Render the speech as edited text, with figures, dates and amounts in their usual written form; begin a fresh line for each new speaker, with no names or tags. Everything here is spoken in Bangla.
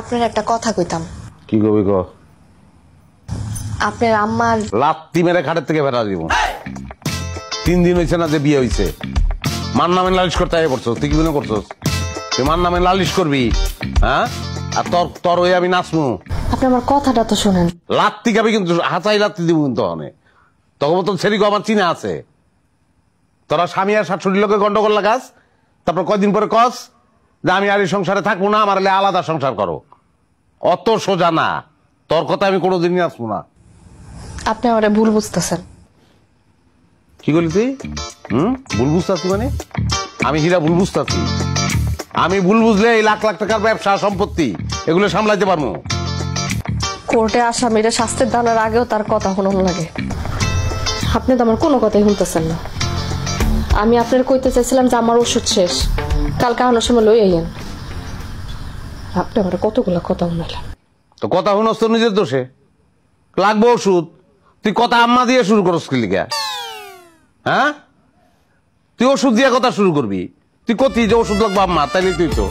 আপনার একটা কথা কইতাম।
কি কবি ক?
আপনার আম্মার
লাত্তি মেরে খাটের থেকে বেড়া দিব। 3 দিন হয়েছে না যে বিয়ে হয়েছে, মার নামে লালিশ করতে আগে পড়ছো। তুই কি মনে করছস তুই মার নামে লালিশ করবি? হ্যাঁ, আর তোর তোর ওই আমি নাচমু?
আপনি আমার কথাটা তো শোনেন।
লাত্তি খাবি কিন্তু, হাতাই লাত্তি দিব কিন্তু। অনেক তখন তো ছেড়িগো আমার চিনা আছে। তোরা স্বামী আর শাশুড়ির লোকে গন্ডগোল লাগাস, তারপর কয়দিন পরে কস যে আমি আর এই সংসারে থাকবো না, আমার আলাদা সংসার করো। অত সোজা না, তোর কথা আমি কোনোদিনই আসবো না।
আপনি আমারে ভুল বুঝতেছেন।
কি করলি তুই? ভুল বুঝতেছি মানে? আমি হীরা ভুল বুঝতেছি? আমি ভুল বুঝলে এই লাখ লাখ টাকার ব্যবসা সম্পত্তি এগুলো সামলাইতে পারবো।
কোর্টে আসামিরা শাস্তির দানের আগেও তার কথা শুনুন লাগে। আপনি তো আমার কোনো কথাই শুনতেছেন না। আমি আপনার কইতে চাইছিলাম যে আমার ওষুধ শেষ, কালকে আনার সময় লই আইয়েন। আপনি আমার কতগুলো কথা শুনাইলেন।
তো কথা শুনস তো নিজের দোষে। লাগবো ওষুধ, তুই কথা আম্মা দিয়ে শুরু করস কি লিগা? হ্যাঁ, তুই ওষুধ দিয়ে কথা শুরু করবি? তুই কতি যে ওষুধ লাগবো আম্মা, তাইলে তুই তো